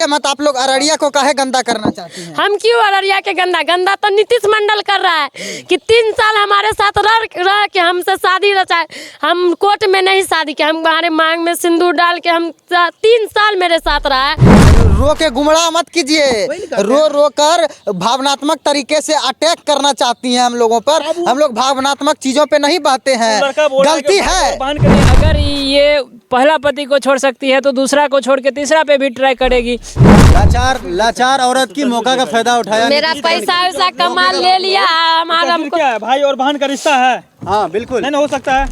मत आप लोग अररिया को काहे गंदा करना चाहती हैं? हम क्यों अररिया के गंदा तो नीतीश मंडल कर रहा है कि 3 साल हमारे साथ रह के हमसे शादी रचाए। हम कोर्ट में नहीं शादी किया, हम हमारे मांग में सिंदूर डाल के हम 3 साल मेरे साथ रहा है। रो के गुमराह मत कीजिए, रो कर भावनात्मक तरीके से अटैक करना चाहती हैं हम लोगों पर। हम लोग भावनात्मक चीजों पे नहीं बहते हैं, गलती है। अगर ये पहला पति को छोड़ सकती है तो दूसरा को छोड़ के तीसरा पे भी ट्राई करेगी। लाचार औरत की मौका का फायदा उठाया। मेरा पैसा वैसा कमाल ले लिया हमारा। क्या है, भाई और बहन का रिश्ता है। हाँ बिल्कुल नहीं हो सकता है।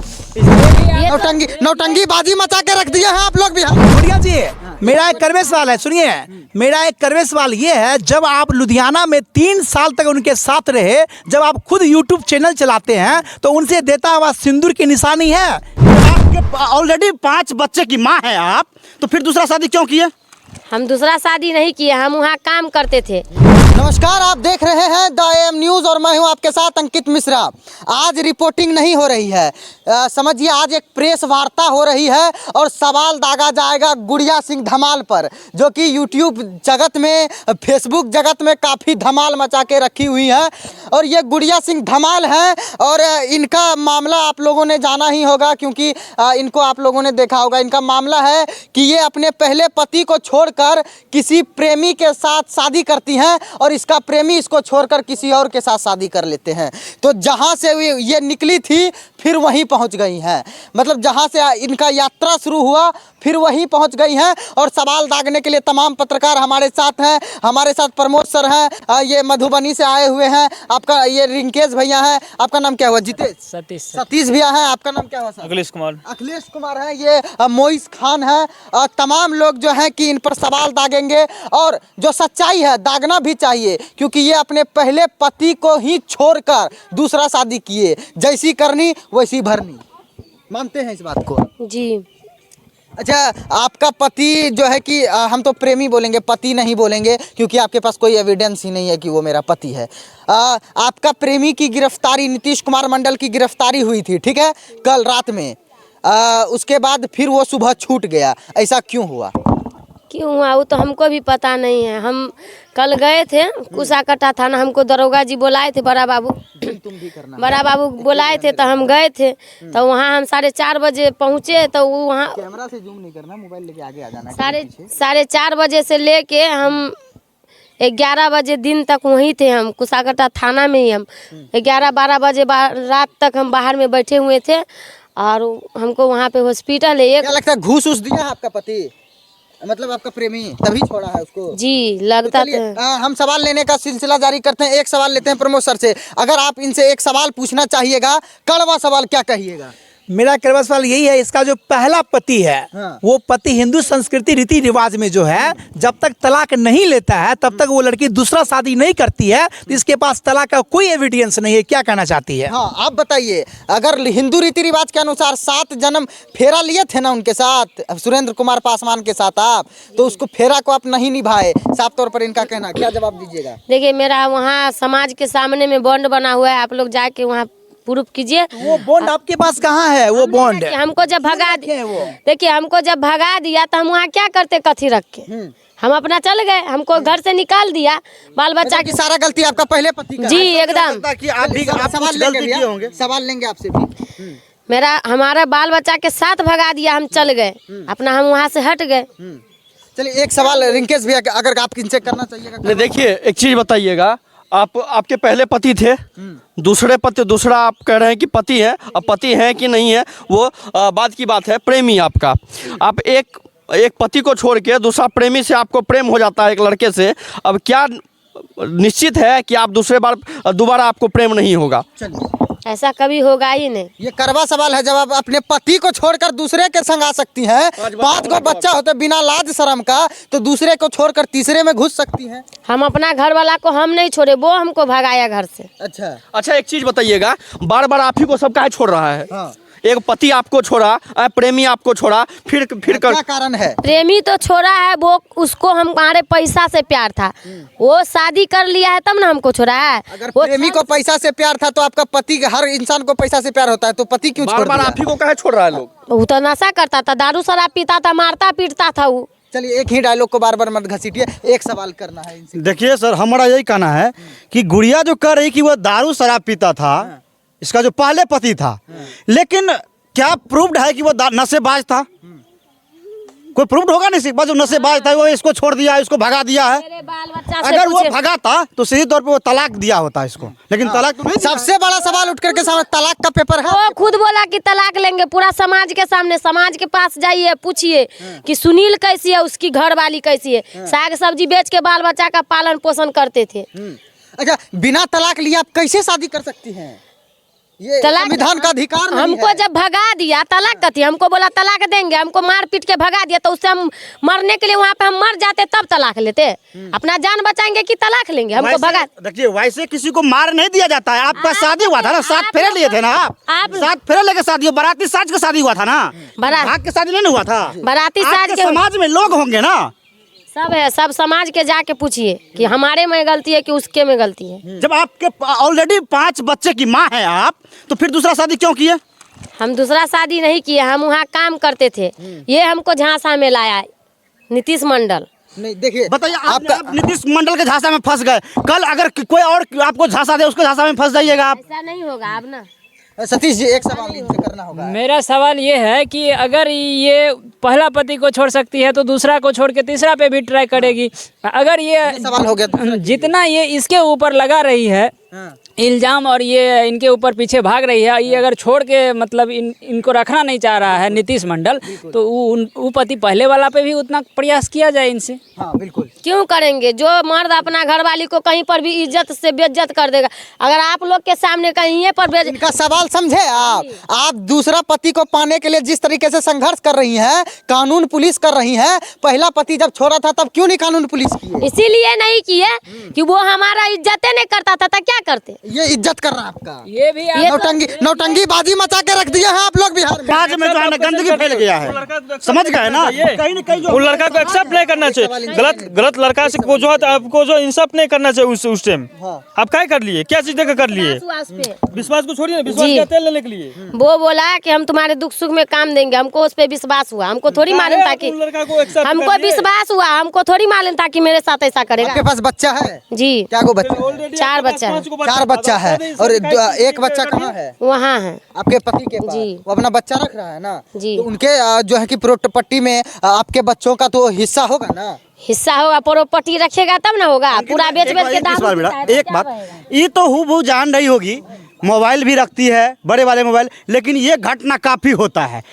नौटंगी बाजी मचा के रख दिया है आप लोग भी। गुड़िया जी, मेरा एक करवे सवाल है, सुनिए। मेरा एक करवे सवाल ये है, जब आप लुधियाना में 3 साल तक उनके साथ रहे, जब आप खुद यूट्यूब चैनल चलाते हैं तो उनसे देता हुआ सिंदूर की निशानी है? आपके ऑलरेडी 5 बच्चे की माँ है आप, तो फिर दूसरा शादी क्यों किए? हम दूसरा शादी नहीं किए, हम वहाँ काम करते थे। नमस्कार, आप देख रहे हैं द AM न्यूज़ और मैं हूं आपके साथ अंकित मिश्रा। आज रिपोर्टिंग नहीं हो रही है, समझिए आज एक प्रेस वार्ता हो रही है और सवाल दागा जाएगा गुड़िया सिंह धमाल पर, जो कि यूट्यूब जगत में, फेसबुक जगत में काफ़ी धमाल मचा के रखी हुई है। और ये गुड़िया सिंह धमाल हैं और इनका मामला आप लोगों ने जाना ही होगा, क्योंकि इनको आप लोगों ने देखा होगा। इनका मामला है कि ये अपने पहले पति को छोड़कर किसी प्रेमी के साथ शादी करती हैं और इसका प्रेमी इसको छोड़कर किसी और के साथ शादी कर लेते हैं। तो जहाँ से ये निकली थी फिर वहीं पहुँच गई हैं, मतलब जहाँ से इनका यात्रा शुरू हुआ फिर वहीं पहुँच गई हैं। और सवाल दागने के लिए तमाम पत्रकार हमारे साथ हैं। हमारे साथ प्रमोद सर हैं, ये मधुबनी से आए हुए हैं। आपका ये रिंकेश भैया हैं, आपका नाम क्या हुआ? जितेश। सतीश भैया हैं, आपका नाम क्या हुआ सर? अखिलेश कुमार है, ये मोइस खान है। तमाम लोग जो हैं कि इन पर सवाल दागेंगे और जो सच्चाई है दागना भी चाहिए, क्योंकि ये अपने पहले पति को ही छोड़कर दूसरा शादी किए। जैसी करनी वैसी भरनी, मानते हैं इस बात को? जी। अच्छा, आपका पति जो है कि हम तो प्रेमी बोलेंगे, पति नहीं बोलेंगे, क्योंकि आपके पास कोई एविडेंस ही नहीं है कि वो मेरा पति है। आपका प्रेमी की गिरफ्तारी, नीतीश कुमार मंडल की गिरफ्तारी हुई थी, ठीक है, कल रात में। उसके बाद फिर वो सुबह छूट गया, ऐसा क्यों हुआ? क्यों हुआ वो तो हमको भी पता नहीं है। हम कल गए थे कुसाकटा थाना, हमको दरोगा जी बुलाए थे, बड़ा बाबू बुलाए थे, तो हम गए थे। तो वहाँ हम 4:30 बजे पहुँचे। तो वो वहाँ कैमरा से जूम नहीं करना, मोबाइल लेके आगे आ जाना। 4:30 बजे से लेके हम 11 बजे दिन तक वहीं थे। हम कुसाकटा थाना में ही हम 11-12 बजे रात तक हम बाहर में बैठे हुए थे। और हमको वहाँ पे हॉस्पिटल है। क्या लगता है घूस दिया है आपका पति, मतलब आपका प्रेमी, तभी छोड़ा है उसको? जी लगता तो हम सवाल लेने का सिलसिला जारी करते हैं। एक सवाल लेते हैं प्रमोद सर से। अगर आप इनसे एक सवाल पूछना चाहिएगा, कड़वा सवाल, क्या कहिएगा? मेरा करवा सवाल यही है, इसका जो पहला पति है, हाँ। वो पति हिंदू संस्कृति रीति रिवाज में जो है, जब तक तलाक नहीं लेता है तब तक वो लड़की दूसरा शादी नहीं करती है। तो इसके पास तलाक का कोई एविडेंस नहीं है। क्या कहना चाहती है? हाँ, आप बताइए। अगर हिंदू रीति रिवाज के अनुसार 7 जन्म फेरा लिए थे ना उनके साथ, सुरेंद्र कुमार पासवान के साथ आप, तो उसको फेरा को आप नहीं निभाए, साफ तौर पर इनका कहना, क्या जवाब दीजिएगा? देखिए, मेरा वहाँ समाज के सामने में बॉन्ड बना हुआ है, आप लोग जाके वहाँ प्रूफ कीजिए। वो बॉन्ड आपके पास कहाँ है? वो बॉन्ड हमको जब भगा दिया, देखिए हमको जब भगा दिया तो हम वहाँ क्या करते कथी रख के? हम अपना चल गए, हमको घर से निकाल दिया। बाल बच्चा की सारा गलती आपका पहले पति का? जी एकदम। सवाल लेंगे आपसे भी। हमारा बाल बच्चा के साथ भगा दिया, हम चल गए अपना, हम वहाँ से हट गए। चलिए एक सवाल रिंकेश भैया, अगर आप इनसे करना चाहिएगा। देखिए एक चीज बताइएगा, आपके पहले पति थे, दूसरा आप कह रहे हैं कि पति है। अब पति है कि नहीं है वो बात की बात है। प्रेमी आपका, आप एक पति को छोड़ के दूसरा प्रेमी से आपको प्रेम हो जाता है एक लड़के से। अब क्या निश्चित है कि आप दोबारा आपको प्रेम नहीं होगा? ऐसा कभी होगा ही नहीं। ये करवा सवाल है। जब आप अपने पति को छोड़कर दूसरे के संग आ सकती हैं, 5 को बच्चा होते बिना लाज शर्म का, तो दूसरे को छोड़कर तीसरे में घुस सकती हैं। हम अपना घर वाला को हम नहीं छोड़े, वो हमको भगाया घर से। अच्छा एक चीज बताइएगा, बार बार आप ही को सब काहे छोड़ रहा है? हाँ। एक पति आपको छोड़ा, प्रेमी आपको छोड़ा, फिर क्या कारण है? प्रेमी तो छोड़ा है वो, उसको हमारे पैसा से प्यार था, वो शादी कर लिया है तब ना हमको छोड़ा है। अगर प्रेमी को पैसा से प्यार था तो आपका पति, हर इंसान को पैसा से प्यार होता है, तो पति क्यों छोड़ दिया? आप ही को काहे छोड़ रहा है लोग? वो तो नशा करता था, दारू शराब पीता था, मारता पीटता था वो। चलिए एक ही डायलॉग को बार बार मत घसीटिए, एक सवाल करना है इनसे। देखिए सर, हमारा यही कहना है कि गुड़िया जो कह रही कि वो दारू शराब पीता था, इसका जो पहले पति था, लेकिन क्या प्रूव्ड है कि वो नशेबाज था? कोई प्रूव्ड होगा नहीं, सिर्फ जो नशेबाज था वो इसको छोड़ दिया, इसको भगा दिया है। मेरे बाल बच्चा से अगर वो पूछे। भगाता तो सीधे तौर पे वो तलाक दिया होता इसको, लेकिन तलाक तो नहीं दिया। सबसे बड़ा सवाल उठ करके सामने तलाक का पेपर है। वो खुद बोला कि तलाक लेंगे, पूरा समाज के सामने, समाज के पास जाइए, पूछिए कि सुनील कैसी है, उसकी घर वाली कैसी है, साग सब्जी बेच के बाल बच्चा का पालन पोषण करते थे। अच्छा, बिना तलाक लिए आप कैसे शादी कर सकती हैं? ये तलाक संविधान का अधिकार नहीं हमको है। जब भगा दिया, तलाक कथी, हमको बोला तलाक देंगे, हमको मार पीट के भगा दिया, तो उससे हम मरने के लिए वहाँ पे हम मर जाते तब तलाक लेते। अपना जान बचाएंगे कि तलाक लेंगे? हमको भगा। देखिए, वैसे किसी को मार नहीं दिया जाता है। आपका शादी हुआ था ना, 7 फेरे लिए थे ना आप 7 फेरे लेके शादी, बाराती साज का शादी हुआ था ना, भाग के शादी नहीं हुआ था। बाराती साज आपके के समाज में लोग होंगे ना, सब है, सब समाज के जाके पूछिए कि हमारे में गलती है कि उसके में गलती है। जब आपके ऑलरेडी 5 बच्चे की माँ है आप, तो फिर दूसरा शादी क्यों किए? हम दूसरा शादी नहीं किए, हम वहाँ काम करते थे। ये हमको झांसा में लाया नीतीश मंडल। नहीं देखिए, बताइए, आप नीतीश मंडल के झांसा में फंस गए, कल अगर कोई और आपको झांसा दे, उसके झांसा में फंस जाइएगा आप। ऐसा नहीं होगा अब ना। सतीश जी एक सवाल इनसे करना होगा। मेरा सवाल ये है कि अगर ये पहला पति को छोड़ सकती है तो दूसरा को छोड़ के तीसरा पे भी ट्राई करेगी। अगर ये सवाल हो गया। जितना ये इसके ऊपर लगा रही है इल्जाम, और ये इनके ऊपर पीछे भाग रही है, ये अगर छोड़ के मतलब इनको रखना नहीं चाह रहा है नीतीश मंडल, तो वो पति पहले वाला पे भी उतना प्रयास किया जाए इनसे। हाँ बिल्कुल। क्यों करेंगे? जो मर्द अपना घरवाली को कहीं पर भी इज्जत से बेइज्जत कर देगा, अगर आप लोग के सामने कहीं पर इनका सवाल समझे आप दूसरा पति को पाने के लिए जिस तरीके से संघर्ष कर रही हैं, कानून पुलिस कर रही है, पहला पति जब छोड़ा था तब क्यों नहीं कानून पुलिस किए? इसीलिए नहीं किए कि वो हमारा इज्जत नहीं करता था, तो क्या करते? ये इज्जत कर रहा है आपका। ये भी ये तो- नौटंगी बाजी मचा के रख दिया है आप लोग बिहार में। समाज में जो है ना गंदगी फैल गया है, समझ गए ना? कहीं न कहीं वो लड़का को एक्सेप्ट नहीं करना चाहिए, गलत लड़का से को जो है आपको जो इंसाफ नहीं करना चाहिए उस टाइम। आप क्या कर लिए, क्या चीज देकर कर लिए? विश्वास पे। विश्वास को छोड़िए ना, विश्वास जी। क्या तेल लेने के लिए? वो बोला कि हम तुम्हारे दुख सुख में काम देंगे, हमको उस पर विश्वास हुआ, हमको थोड़ी मालूम था कि लड़का को accept हमको कर लिए। विश्वास हुआ, हमको थोड़ी मालूम था कि मेरे साथ ऐसा करेगा। आपके पास बच्चा है? जी क्या गो बच्चा? Already 4 आपके पास बच्चा है। 5 को 4 बच्चा है, और एक बच्चा कहाँ है? वहाँ है आपके पति के पास। जी। वो अपना बच्चा रख रहा है ना? जी। तो उनके जो है कि प्रॉपर्टी में आपके बच्चों का तो हिस्सा होगा ना? हिस्सा होगा, प्रॉपर्टी रखेगा तब ना होगा। पूरा बेच बेच के दाम एक बात, ये तो हूबहू जान रही होगी, मोबाइल भी रखती है, बड़े वाले मोबाइल, लेकिन ये घटना काफी होता है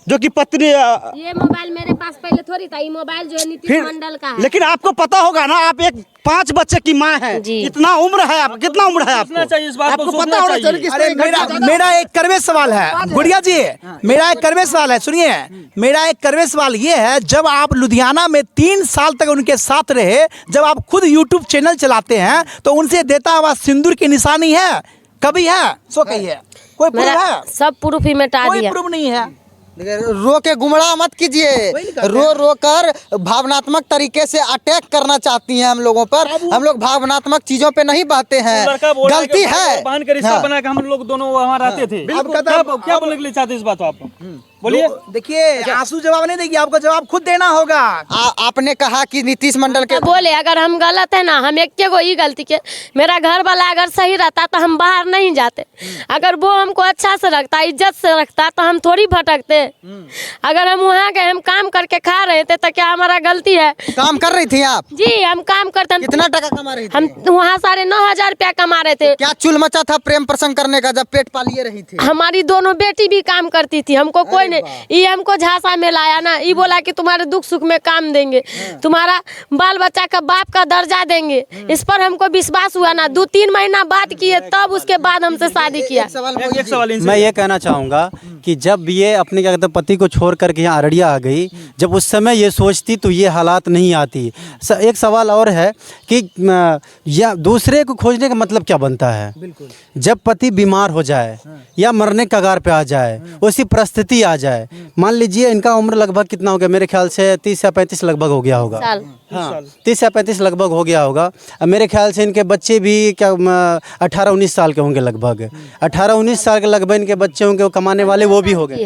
जो कि पत्नी ये मोबाइल मेरे पास पहले थोड़ी था, ये मोबाइल जो है नीतीश मंडल का है। लेकिन आपको पता होगा ना, आप एक 5 बच्चे की माँ है, जी। इतना उम्र है आप, कितना उम्र है सोचना आपको? चाहिए, इस बात को आपको सोचना पता होना चाहिए। चाहिए कि इस अरे तरह की घटना मेरा एक करवे सवाल है गुड़िया जी, मेरा एक करवे सवाल है, सुनिए। मेरा एक करवे सवाल ये है, जब आप लुधियाना में 3 साल तक उनके साथ रहे, जब आप खुद यूट्यूब चैनल चलाते हैं, तो उनसे देता हुआ सिंदूर की निशानी है? कभी है? सो कहिए, कोई प्रूफ मेरा है? सब प्रूफ ही मिटा कोई दिया। प्रूफ नहीं है। रो के गुमड़ा मत कीजिए, रो कर भावनात्मक तरीके से अटैक करना चाहती हैं हम लोगों पर। हम लोग भावनात्मक चीजों पे नहीं बहते हैं, लड़का बोला गलती कि भाई है। और बहन का रिश्ता हाँ। बना के हम लोग दोनों वहाँ रहते थे। क्या बोलने के लिए चाहते हैं इस बात को आप? बोलिए। देखिए, आंसू जवाब नहीं देगी, आपको जवाब खुद देना होगा। आपने कहा कि नीतीश मंडल के तो बोले अगर हम गलत है ना, हम एक को ही गलती के, मेरा घर वाला अगर सही रहता तो हम बाहर नहीं जाते। अगर वो हमको अच्छा से रखता, इज्जत से रखता, तो हम थोड़ी भटकते। अगर हम वहाँ गए, हम काम करके खा रहे थे, तो क्या हमारा गलती है? काम कर रही थी आप? जी हम काम करते। कितना टका कमा रही थी? हम वहाँ 9,500 रुपया कमा रहे थे। क्या चुल मचा था प्रेम प्रसंग करने का जब पेट पालिए रही थी? हमारी दोनों बेटी भी काम करती थी, हमको कोई नहीं। ये हमको झांसा में लाया ना, ये बोला कि तुम्हारे दुख सुख में काम देंगे, तुम्हारा बाल बच्चा का बाप का दर्जा देंगे। इस पर हमको विश्वास हुआ ना, 2-3 महीना बात किए, तब उसके बाद हमसे शादी किया। एक सवाल इनसे मैं ये कहना चाहूँगा कि जब ये अपने क्या कहते हैं पति को छोड़ करके यहाँ अररिया आ गई, जब उस समय ये सोचती तो ये हालात नहीं आती। एक सवाल और है कि या दूसरे को खोजने का मतलब क्या बनता है? जब पति बीमार हो जाए या मरने कगार पे आ जाए, उसी परिस्थिति आ जाए, मान लीजिए इनका उम्र लगभग कितना हो गया, मेरे ख्याल से 30 या 35 लगभग हो गया होगा। साल हाँ 30 या 35 लगभग हो गया होगा। अब मेरे ख्याल से इनके बच्चे भी क्या 18-19 साल के होंगे लगभग। 18-19 साल के लगभग इनके बच्चे होंगे, वो कमाने वाले वो भी हो गए।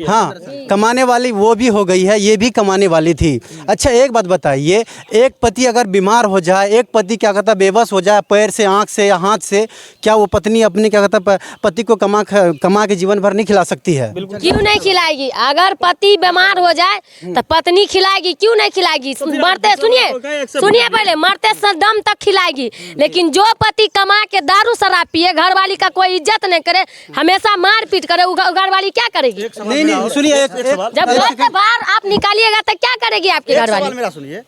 हाँ कमाने वाली वो भी हो गई है, ये भी कमाने वाली थी। अच्छा एक बात बताइए, एक पति अगर बीमार हो जाए, एक पति क्या कहता है बेबस हो जाए पैर से, आँख से या हाथ से, क्या वो पत्नी अपने क्या कहता है पति को कमा के जीवन भर नहीं खिला सकती है? क्यों नहीं खिलाएगी? अगर पति बीमार हो जाए तो पत्नी खिलाएगी, क्यों नहीं खिलाएगी? मरते सुनिए पहले, मरते दम तक खिलाएगी। लेकिन जो पति कमा के दारू शराब पिए, घरवाली का कोई इज्जत नहीं करे, हमेशा मार पीट करे, घरवाली क्या करेगी? नहीं सुनिए, जब घर से बाहर आप निकालिएगा तो क्या करेगी आपकी घरवाली? मेरा सुनिए,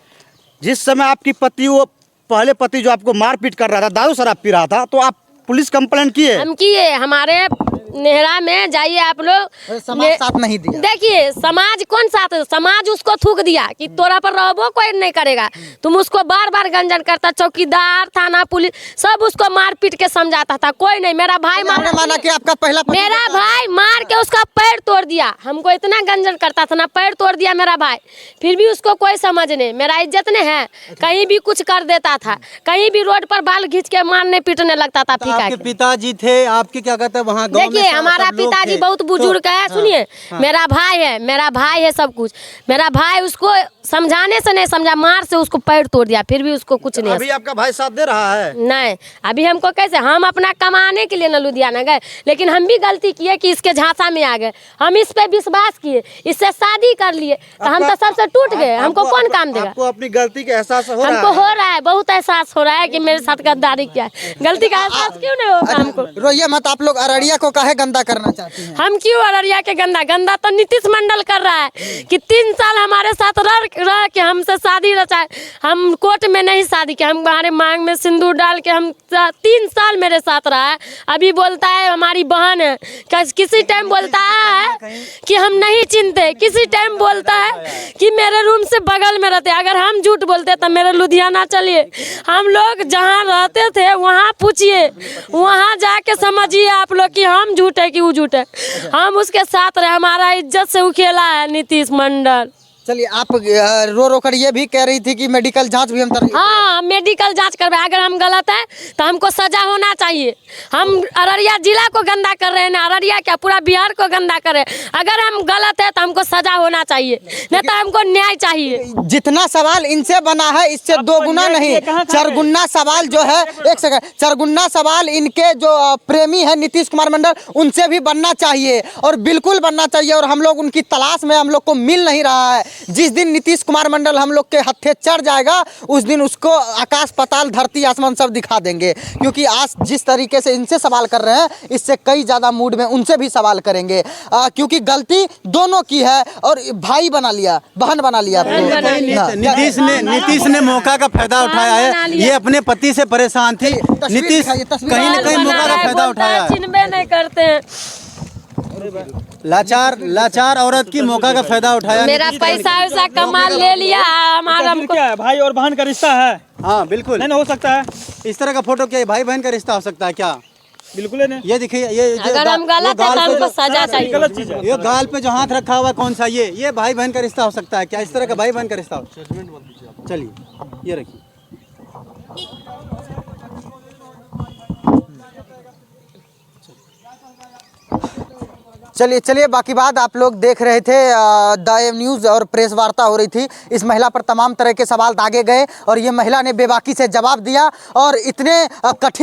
जिस समय आपकी पति, वो पहले पति जो आपको मारपीट कर रहा था, दारू शराब पी रहा था, तो आप पुलिस कंप्लेंट किए? हम किए, हमारे नेहरा में जाइए आप लोग। समाज साथ नहीं दिया। देखिए समाज कौन साथ, समाज उसको थूक दिया कि तोरा पर रहबो कोई नहीं करेगा। तुम उसको बार बार गंजन करता, चौकीदार, थाना, पुलिस सब उसको मार पीट के समझाता था, कोई नहीं। मेरा भाई माना कि आपका पहला पति मेरा भाई मार के उसका पैर तोड़ दिया, हमको इतना गंजन करता था ना, पैर तोड़ दिया मेरा भाई, फिर भी उसको कोई समझ नहीं। मेरा इज्जत नहीं है, कहीं भी कुछ कर देता था, कहीं भी रोड पर बाल खींच के मारने पीटने लगता था। आपके पिताजी थे, आपके क्या कहते हैं वहाँ गाँव में हमारा पिताजी बहुत बुजुर्ग है। सुनिए, मेरा भाई है सब कुछ। मेरा भाई उसको समझाने से नहीं समझा, मार से उसको पैर तोड़ दिया, फिर भी उसको कुछ नहीं। अभी आपका भाई साथ दे रहा है? नहीं, अभी हमको कैसे, हम अपना कमाने के लिए न लुधियाना गए, लेकिन हम भी गलती किए कि इसके झांसा में आ गए। हम इस पे विश्वास किए, इससे शादी कर लिए, तो हम तो सबसे टूट गए। हमको कौन काम देगा? आपको अपनी गलती का एहसास हो रहा है? हमको हो रहा है, बहुत एहसास हो रहा है कि मेरे साथ गद्दारी किया है। गलती का एहसास क्यों नहीं होगा हमको? रोइए मत, आप लोग अररिया को काहे गंदा करना चाहती हैं? हम क्यों अररिया के गंदा तो नीतीश मंडल कर रहा है कि 3 साल हमारे साथ रह के हमसे शादी रचाए। हम कोर्ट में नहीं शादी किया, हमारे मांग में सिंदूर डाल के हम 3 साल मेरे साथ रहा है। अभी बोलता है हमारी बहन है, किसी टाइम बोलता है कि हम नहीं चिनते, किसी टाइम बोलता है कि मेरे रूम से बगल में रहते। अगर हम झूठ बोलते तो मेरे लुधियाना चलिए, हम लोग जहाँ रहते थे वहाँ पूछिए, वहाँ जाके समझिए आप लोग कि हम झूठ है कि वो झूठ है। हम उसके साथ रहे, हमारा इज्जत से उखेला है नीतीश मंडल। चलिए, आप रो कर ये भी कह रही थी कि मेडिकल जांच भी हम हाँ मेडिकल जांच करवाए, अगर हम गलत है तो हमको सजा होना चाहिए। हम अररिया जिला को गंदा कर रहे हैं ना, अररिया क्या पूरा बिहार को गंदा कर रहे हैं। अगर हम गलत है तो हमको सजा होना चाहिए, नहीं तो हमको न्याय चाहिए। जितना सवाल इनसे बना है इससे 2 गुना नहीं, 4 गुना सवाल जो है, 1 सेकंड, 4 गुना सवाल इनके जो प्रेमी है नीतीश कुमार मंडल, उनसे भी बनना चाहिए, और बिल्कुल बनना चाहिए। और हम लोग उनकी तलाश में, हम लोग को मिल नहीं रहा है। जिस दिन नीतीश कुमार मंडल हम लोग के हत्थे चढ़ जाएगा, उस दिन उसको आकाश पाताल धरती आसमान सब दिखा देंगे। क्योंकि आज जिस तरीके से इनसे सवाल कर रहे हैं, इससे कई ज़्यादा मूड में उनसे भी सवाल करेंगे, क्योंकि गलती दोनों की है, और भाई बना लिया, बहन बना लिया। नीतीश ने मौका का फायदा उठाया है, ये अपने पति से परेशान थी, नीतीश कहीं न कहीं मौका का फायदा उठाया है। चिन्हबे नहीं करते हैं, लाचार औरत की मौका का फायदा उठाया। मेरा पैसा वैसा कमा ले लिया हमारा। क्या है, भाई और बहन का रिश्ता है? हाँ बिल्कुल नहीं हो सकता है इस तरह का फोटो, क्या भाई बहन का रिश्ता हो सकता है क्या? बिल्कुल नहीं। ये देखिए, ये अगर हम गलत है तो हमको सजा चाहिए। गलत चीज है। ये गाल पे जो हाथ रखा हुआ है कौन सा, ये भाई बहन का रिश्ता हो सकता है क्या? इस तरह का भाई बहन का रिश्ता हो? चलिए ये रखिए। चलिए बाकी बात आप लोग देख रहे थे, द एम न्यूज़ और प्रेस वार्ता हो रही थी। इस महिला पर तमाम तरह के सवाल दागे गए, और ये महिला ने बेबाकी से जवाब दिया, और इतने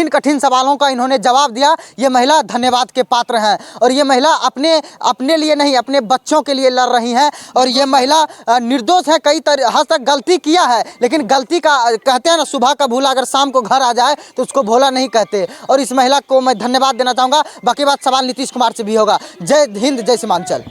कठिन सवालों का इन्होंने जवाब दिया। ये महिला धन्यवाद के पात्र हैं, और ये महिला अपने लिए नहीं, अपने बच्चों के लिए लड़ रही हैं। और ये महिला निर्दोष है, कई हद तक गलती किया है, लेकिन गलती का कहते हैं ना, सुबह का भूला अगर शाम को घर आ जाए तो उसको भोला नहीं कहते। और इस महिला को मैं धन्यवाद देना चाहूँगा। बाकी बात सवाल नीतीश कुमार से भी होगा। जय हिंद, जय सीमांचल।